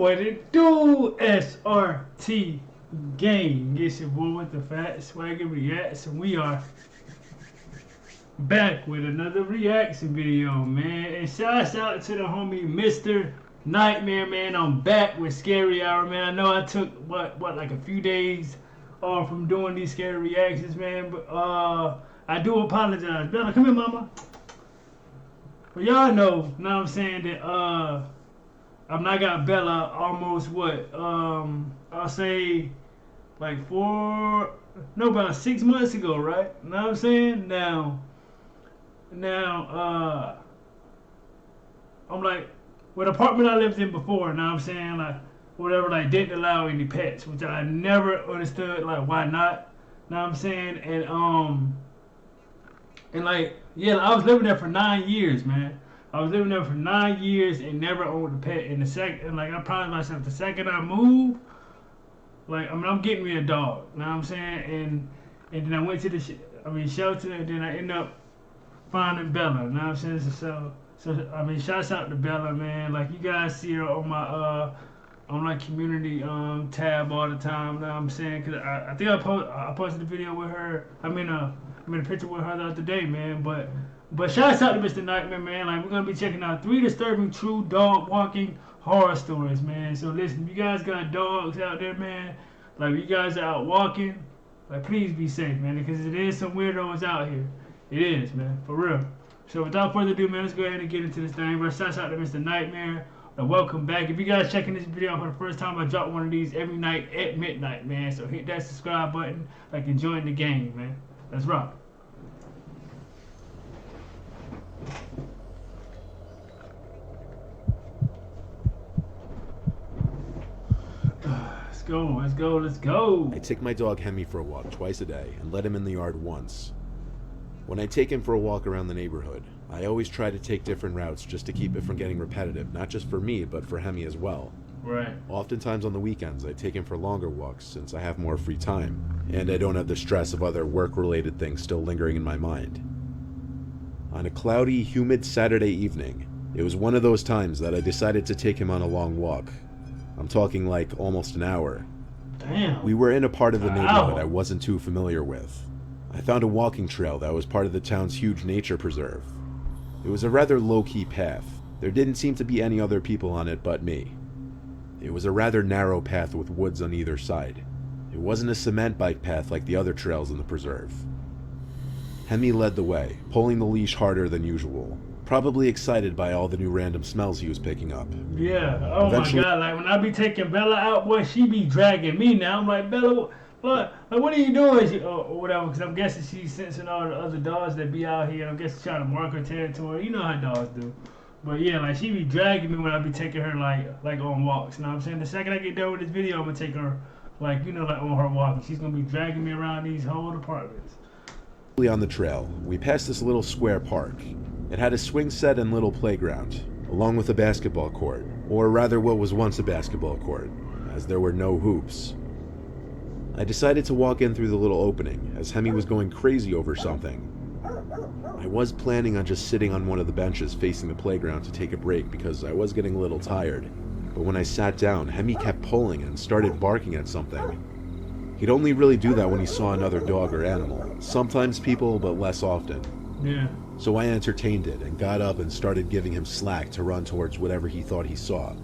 what it do, SRT gang. It's your boy with the fat SwaggyReacts, and we are back with another reaction video, man. And shouts out to the homie Mr. Nightmare, man. I'm back with Scary Hour, man. I know I took what like a few days off from doing these scary reactions, man, but I do apologize. Bella, come here, mama. Well, y'all know what I'm saying, that I got Bella almost what, I'll say like about 6 months ago, right? You know what I'm saying? Now, I'm like, with the apartment I lived in before, you know what I'm saying, like, whatever, like, didn't allow any pets, which I never understood, like, why not, you know what I'm saying, and like, yeah, I was living there for 9 years, man. I was living there for 9 years and never owned a pet. And like, I promised myself, the second I move, like, I'm getting me a dog. You know what I'm saying? And then I went to the shelter, and then I ended up finding Bella. You know what I'm saying? So shouts out to Bella, man. Like, you guys see her on my community tab all the time. You know what I'm saying? Cause I think I posted a video with her. I made a picture with her the other day, man. But shouts out to Mr. Nightmare, man. Like, we're gonna be checking out 3 disturbing true dog walking horror stories, man. So listen, if you guys got dogs out there, man, like, if you guys are out walking, like, please be safe, man, because it is some weirdos out here. It is, man, for real. So without further ado, man, let's go ahead and get into this thing. But shouts out to Mr. Nightmare. Welcome back. If you guys checking this video out for the first time, I drop one of these every night at midnight, man. So hit that subscribe button, like, and join the game, man. Let's rock. Let's go. I take my dog Hemi for a walk twice a day and let him in the yard once. When I take him for a walk around the neighborhood, I always try to take different routes just to keep it from getting repetitive, not just for me, but for Hemi as well. Right. Oftentimes on the weekends, I take him for longer walks since I have more free time, and I don't have the stress of other work-related things still lingering in my mind. On a cloudy, humid Saturday evening, it was one of those times that I decided to take him on a long walk. I'm talking like almost an hour. Damn. We were in a part of the neighborhood I wasn't too familiar with. I found a walking trail that was part of the town's huge nature preserve. It was a rather low-key path. There didn't seem to be any other people on it but me. It was a rather narrow path with woods on either side. It wasn't a cement bike path like the other trails in the preserve. Hemi led the way, pulling the leash harder than usual, probably excited by all the new random smells he was picking up. Yeah, oh my god, like, when I be taking Bella out, boy, she be dragging me now. I'm like, Bella, what are you doing? Or whatever, because I'm guessing she's sensing all the other dogs that be out here. I'm guessing trying to mark her territory. You know how dogs do. But yeah, like, she be dragging me when I be taking her, like on walks. You know what I'm saying? The second I get done with this video, I'm going to take her, like, you know, like, on her walk. She's going to be dragging me around these whole apartments. On the trail, we passed this little square park. It had a swing set and little playground, along with a basketball court, or rather what was once a basketball court, as there were no hoops. I decided to walk in through the little opening, as Hemi was going crazy over something. I was planning on just sitting on one of the benches facing the playground to take a break because I was getting a little tired, but when I sat down, Hemi kept pulling and started barking at something. He'd only really do that when he saw another dog or animal, sometimes people, but less often. Yeah. So I entertained it and got up and started giving him slack to run towards whatever he thought he saw.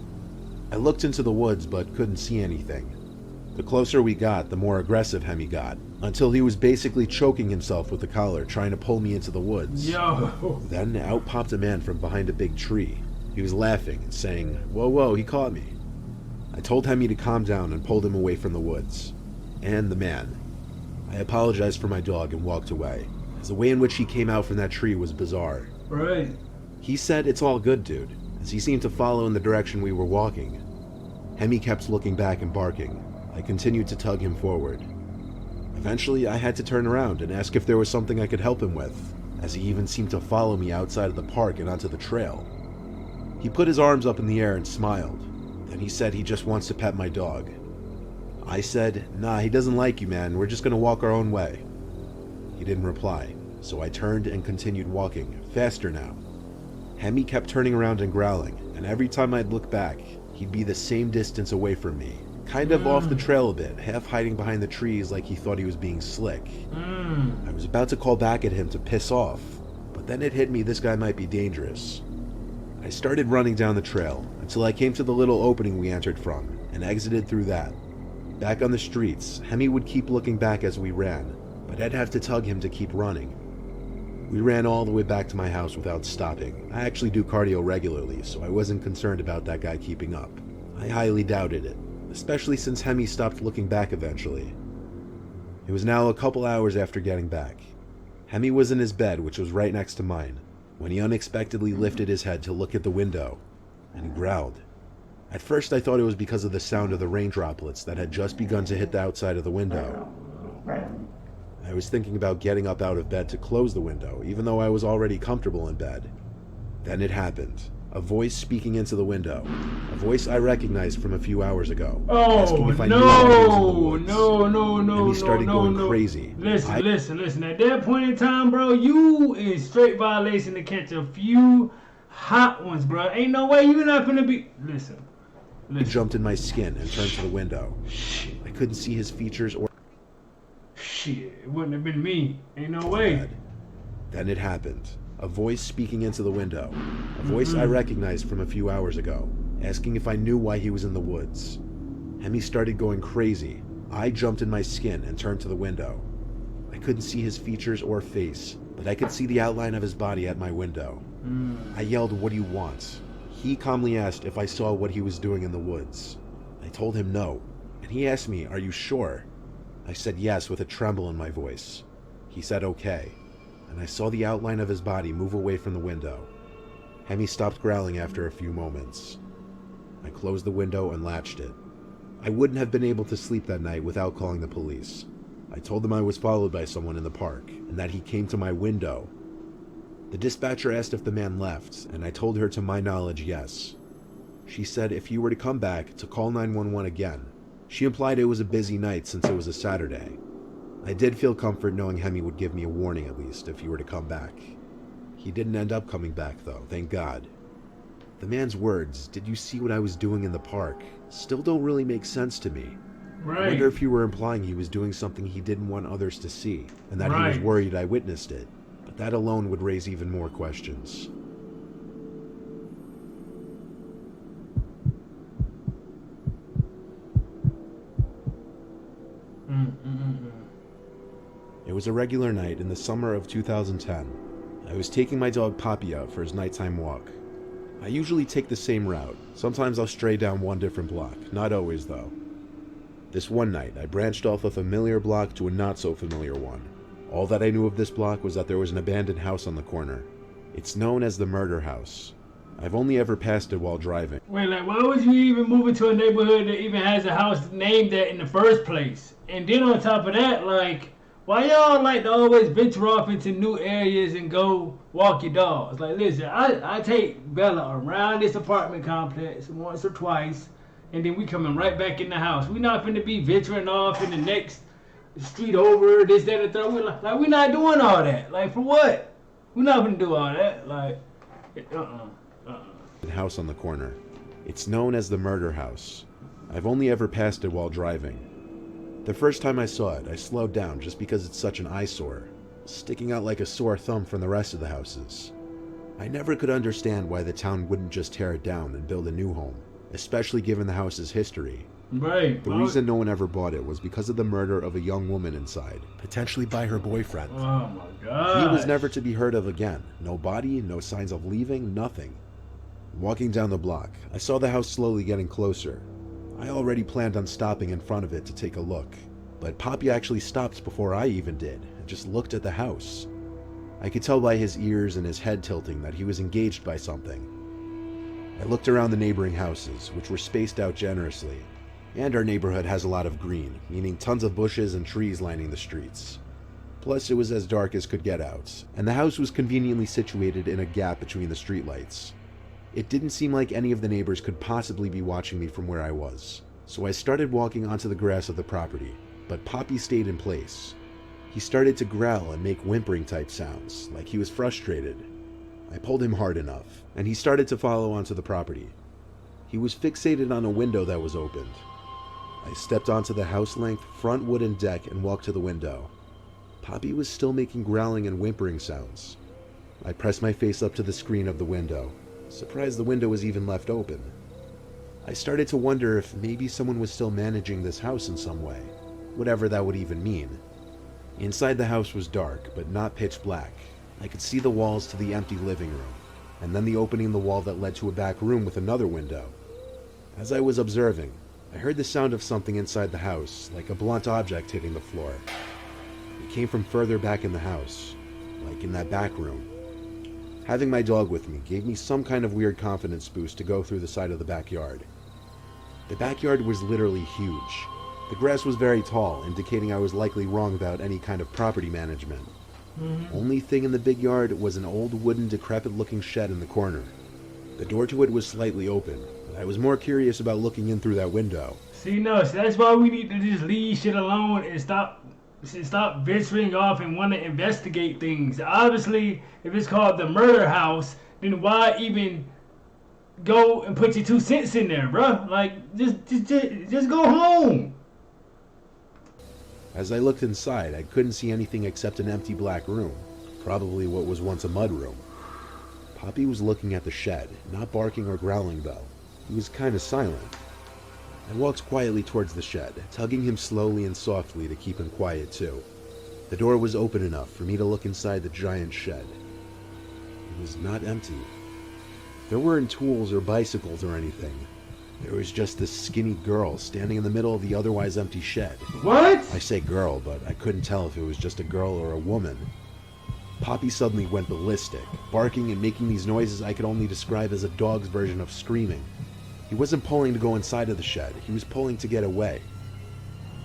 I looked into the woods but couldn't see anything. The closer we got, the more aggressive Hemi got, until he was basically choking himself with the collar, trying to pull me into the woods. Yo. Then out popped a man from behind a big tree. He was laughing and saying, "Whoa, he caught me." I told Hemi to calm down and pulled him away from the woods. And the man. I apologized for my dog and walked away, as the way in which he came out from that tree was bizarre. Right. He said, "It's all good, dude," as he seemed to follow in the direction we were walking. Hemi kept looking back and barking. I continued to tug him forward. Eventually, I had to turn around and ask if there was something I could help him with, as he even seemed to follow me outside of the park and onto the trail. He put his arms up in the air and smiled. Then he said he just wants to pet my dog. I said, "Nah, he doesn't like you, man. We're just gonna walk our own way." He didn't reply, so I turned and continued walking, faster now. Hemi kept turning around and growling, and every time I'd look back, He'd be the same distance away from me, kind of off the trail a bit, half hiding behind the trees like he thought he was being slick. I was about to call back at him to piss off, but then it hit me this guy might be dangerous. I started running down the trail until I came to the little opening we entered from and exited through that. Back on the streets, Hemi would keep looking back as we ran, but I'd have to tug him to keep running. We ran all the way back to my house without stopping. I actually do cardio regularly, so I wasn't concerned about that guy keeping up. I highly doubted it, especially since Hemi stopped looking back eventually. It was now a couple hours after getting back. Hemi was in his bed, which was right next to mine, when he unexpectedly lifted his head to look at the window and growled. At first I thought it was because of the sound of the rain droplets that had just begun to hit the outside of the window. I was thinking about getting up out of bed to close the window, even though I was already comfortable in bed. Then it happened. A voice speaking into the window. A voice I recognized from a few hours ago. Asking if I knew why he was in the woods. No. And he started going crazy. Listen. At that point in time, bro, you in straight violation to catch a few hot ones, bro. Ain't no way you're not gonna be. Listen. He jumped in my skin and turned to the window. I couldn't see his features or... Shit, it wouldn't have been me. Ain't no way. Then it happened. A voice speaking into the window. A voice I recognized from a few hours ago, asking if I knew why he was in the woods. Hemi started going crazy. I jumped in my skin and turned to the window. I couldn't see his features or face, but I could see the outline of his body at my window. I yelled, "What do you want?" He calmly asked if I saw what he was doing in the woods. I told him no, and he asked me, "Are you sure?" I said yes with a tremble in my voice. He said okay, and I saw the outline of his body move away from the window. Hemi stopped growling after a few moments. I closed the window and latched it. I wouldn't have been able to sleep that night without calling the police. I told them I was followed by someone in the park, and that he came to my window. The dispatcher asked if the man left, and I told her to my knowledge, yes. She said if he were to come back, to call 911 again. She implied it was a busy night since it was a Saturday. I did feel comfort knowing Hemi would give me a warning at least if he were to come back. He didn't end up coming back though, thank God. The man's words, "Did you see what I was doing in the park?" still don't really make sense to me. Right. I wonder if you were implying he was doing something he didn't want others to see, and that he was worried I witnessed it. But that alone would raise even more questions. It was a regular night in the summer of 2010. I was taking my dog Poppy out for his nighttime walk. I usually take the same route. Sometimes I'll stray down one different block, not always though. This one night, I branched off a familiar block to a not-so-familiar one. All that I knew of this block was that there was an abandoned house on the corner. It's known as the Murder House. I've only ever passed it while driving. Wait, like, why would you even move into a neighborhood that even has a house named that in the first place? And then on top of that, like, why y'all like to always venture off into new areas and go walk your dogs? Like, listen, I take Bella around this apartment complex once or twice, and then we coming right back in the house. We not finna be venturing off in the next street over, this, that, and the third. We're not doing all that. Like, for what? We're not gonna do all that. Like, House on the corner. It's known as the Murder House. I've only ever passed it while driving. The first time I saw it, I slowed down just because it's such an eyesore, sticking out like a sore thumb from the rest of the houses. I never could understand why the town wouldn't just tear it down and build a new home, especially given the house's history. Right. The reason no one ever bought it was because of the murder of a young woman inside, potentially by her boyfriend. Oh my God. He was never to be heard of again. No body, no signs of leaving, nothing. Walking down the block, I saw the house slowly getting closer. I already planned on stopping in front of it to take a look, but Poppy actually stopped before I even did and just looked at the house. I could tell by his ears and his head tilting that he was engaged by something. I looked around the neighboring houses, which were spaced out generously, and our neighborhood has a lot of green, meaning tons of bushes and trees lining the streets. Plus, it was as dark as could get out, and the house was conveniently situated in a gap between the streetlights. It didn't seem like any of the neighbors could possibly be watching me from where I was, so I started walking onto the grass of the property, but Poppy stayed in place. He started to growl and make whimpering type sounds, like he was frustrated. I pulled him hard enough, and he started to follow onto the property. He was fixated on a window that was opened. I stepped onto the house-length front wooden deck and walked to the window. Poppy was still making growling and whimpering sounds. I pressed my face up to the screen of the window, surprised the window was even left open. I started to wonder if maybe someone was still managing this house in some way, whatever that would even mean. Inside the house was dark, but not pitch black. I could see the walls to the empty living room, and then the opening in the wall that led to a back room with another window. As I was observing, I heard the sound of something inside the house, like a blunt object hitting the floor. It came from further back in the house, like in that back room. Having my dog with me gave me some kind of weird confidence boost to go through the side of the backyard. The backyard was literally huge. The grass was very tall, indicating I was likely wrong about any kind of property management. Only thing in the big yard was an old wooden decrepit-looking shed in the corner. The door to it was slightly open, but I was more curious about looking in through that window. See, that's why we need to just leave shit alone and stop venturing off and want to investigate things. Obviously, if it's called the murder house, then why even go and put your 2 cents in there, bruh? Like, just go home. As I looked inside, I couldn't see anything except an empty black room, probably what was once a mud room. Poppy was looking at the shed, not barking or growling though. He was kind of silent. I walked quietly towards the shed, tugging him slowly and softly to keep him quiet too. The door was open enough for me to look inside the giant shed. It was not empty. There weren't tools or bicycles or anything. There was just this skinny girl standing in the middle of the otherwise empty shed. What? I say girl, but I couldn't tell if it was just a girl or a woman. Poppy suddenly went ballistic, barking and making these noises I could only describe as a dog's version of screaming. He wasn't pulling to go inside of the shed, he was pulling to get away.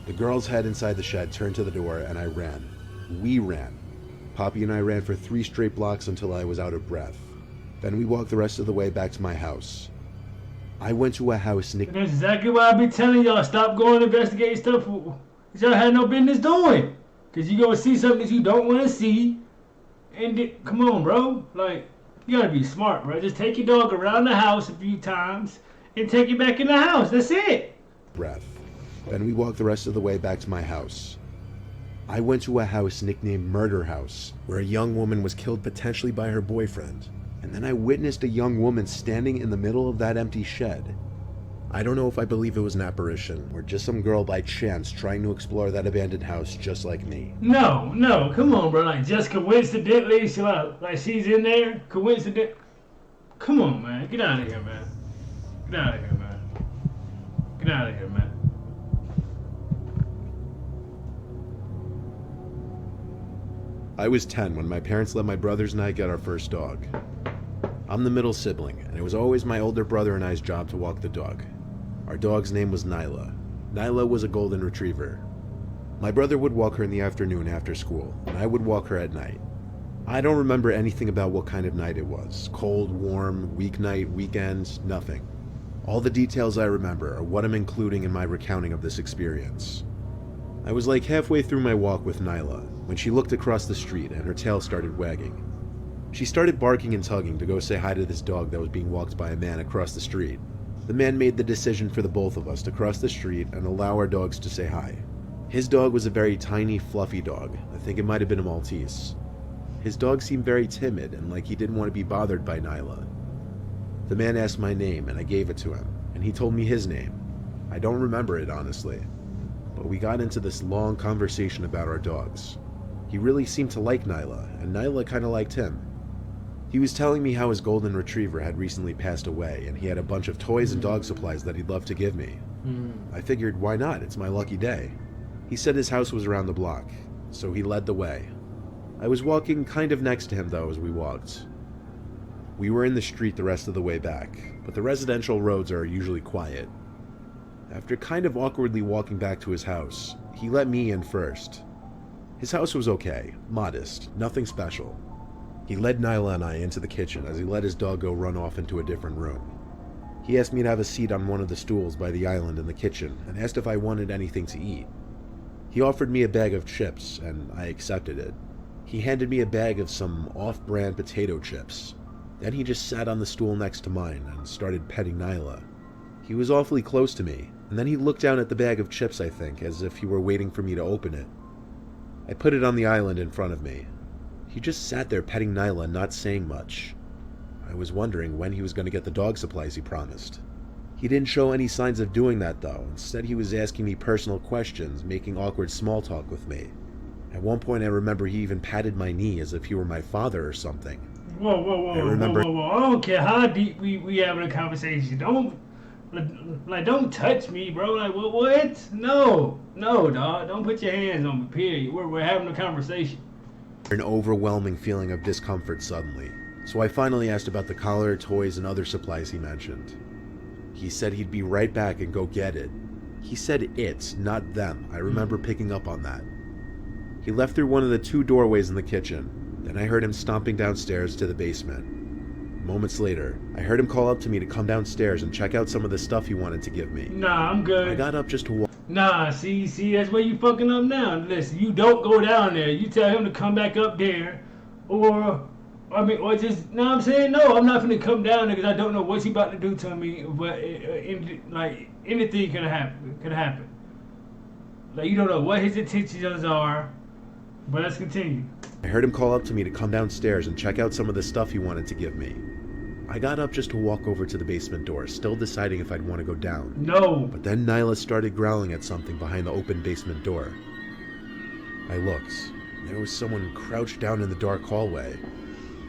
The girl's head inside the shed turned to the door and I ran. We ran. Poppy and I ran for 3 straight blocks until I was out of breath. Then we walked the rest of the way back to my house. I went to a house That's exactly why I be telling y'all, stop going investigate stuff that y'all had no business doing. Cause you gonna see something that you don't want to see. And come on, bro. Like, you gotta be smart, bro. Just take your dog around the house a few times and take it back in the house. That's it. Breath. Then we walked the rest of the way back to my house. I went to a house nicknamed Murder House, where a young woman was killed potentially by her boyfriend. And then I witnessed a young woman standing in the middle of that empty shed. I don't know if I believe it was an apparition, or just some girl by chance trying to explore that abandoned house just like me. No, come on, bro. Like, just coincidentally, she's in there. Coincident. Come on, man. Get out of here, man. Get out of here, man. Get out of here, man. I was 10 when my parents let my brothers and I get our first dog. I'm the middle sibling, and it was always my older brother and I's job to walk the dog. Our dog's name was Nyla. Nyla was a golden retriever. My brother would walk her in the afternoon after school, and I would walk her at night. I don't remember anything about what kind of night it was. Cold, warm, weeknight, weekend, nothing. All the details I remember are what I'm including in my recounting of this experience. I was like halfway through my walk with Nyla when she looked across the street and her tail started wagging. She started barking and tugging to go say hi to this dog that was being walked by a man across the street. The man made the decision for the both of us to cross the street and allow our dogs to say hi. His dog was a very tiny, fluffy dog. I think it might have been a Maltese. His dog seemed very timid and like he didn't want to be bothered by Nyla. The man asked my name and I gave it to him, and he told me his name. I don't remember it, honestly. But we got into this long conversation about our dogs. He really seemed to like Nyla, and Nyla kind of liked him. He was telling me how his golden retriever had recently passed away, and he had a bunch of toys and dog supplies that he'd love to give me. I figured, why not? It's my lucky day. He said his house was around the block, so he led the way. I was walking kind of next to him, though, as we walked. We were in the street the rest of the way back, but the residential roads are usually quiet. After kind of awkwardly walking back to his house, he let me in first. His house was okay, modest, nothing special. He led Nyla and I into the kitchen as he let his dog go run off into a different room. He asked me to have a seat on one of the stools by the island in the kitchen and asked if I wanted anything to eat. He offered me a bag of chips, and I accepted it. He handed me a bag of some off-brand potato chips. Then he just sat on the stool next to mine and started petting Nyla. He was awfully close to me, and then he looked down at the bag of chips, I think, as if he were waiting for me to open it. I put it on the island in front of me. He just sat there petting Nyla, not saying much. I was wondering when he was going to get the dog supplies he promised. He didn't show any signs of doing that, though. Instead, he was asking me personal questions, making awkward small talk with me. At one point, I remember he even patted my knee as if he were my father or something. Whoa, whoa, whoa, I remember... whoa, whoa, whoa. I don't care how deep we having a conversation. Don't touch me, bro. Like, what? No, dog. Don't put your hands on me, period. We're having a conversation. An overwhelming feeling of discomfort suddenly. So I finally asked about the collar, toys, and other supplies he mentioned. He said he'd be right back and go get it. He said it, not them. I remember picking up on that. He left through one of the 2 doorways in the kitchen. Then I heard him stomping downstairs to the basement. Moments later, I heard him call up to me to come downstairs and check out some of the stuff he wanted to give me. Nah, I'm good. I got up just to walk. Nah, see, that's where you fucking up now. Listen, you don't go down there. You tell him to come back up there, or just, know what I'm saying? No, I'm not gonna come down there because I don't know what he about to do to me, but, like, anything could happen. Like, you don't know what his intentions are, but let's continue. I heard him call up to me to come downstairs and check out some of the stuff he wanted to give me. I got up just to walk over to the basement door, still deciding if I'd want to go down. No. But then Nyla started growling at something behind the open basement door. I looked. There was someone crouched down in the dark hallway.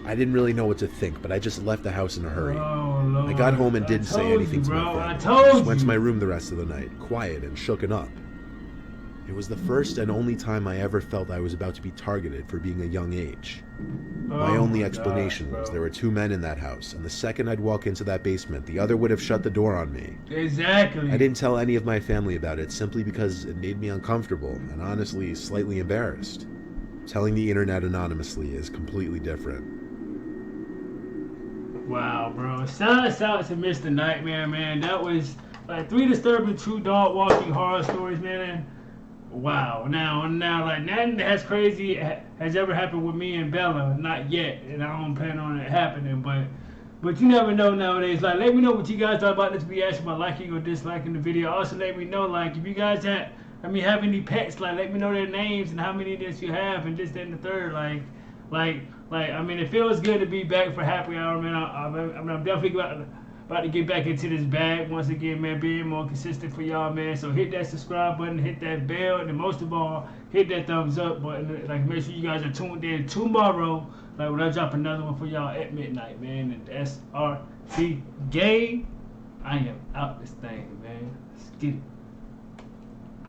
I didn't really know what to think, but I just left the house in a hurry. Oh, Lord. I got home and didn't say anything to my family. I just went to my room the rest of the night, quiet and shooken up. It was the first and only time I ever felt I was about to be targeted for being a young age. My only explanation was there were 2 men in that house, and the second I'd walk into that basement, the other would have shut the door on me. Exactly. I didn't tell any of my family about it simply because it made me uncomfortable and honestly slightly embarrassed. Telling the internet anonymously is completely different. Wow, bro. Shout out to Mr. Nightmare, man. That was like 3 disturbing true dog walking horror stories, man. Wow. Now, like, nothing that's crazy has ever happened with me and Bella. Not yet, and I don't plan on it happening. But you never know nowadays. Like, let me know what you guys thought about this reaction by liking or disliking the video. Also, let me know, like, if you guys have any pets. Like, let me know their names and how many of this you have, and this, that, and the third. Like, it feels good to be back for happy hour, man. I'm definitely about to get back into this bag once again, man, being more consistent for y'all, man. So hit that subscribe button, hit that bell, and most of all, hit that thumbs up button. Like, make sure you guys are tuned in tomorrow, like, when I drop another one for y'all at midnight, man. And SRT game, I am out this thing, man. Let's get it.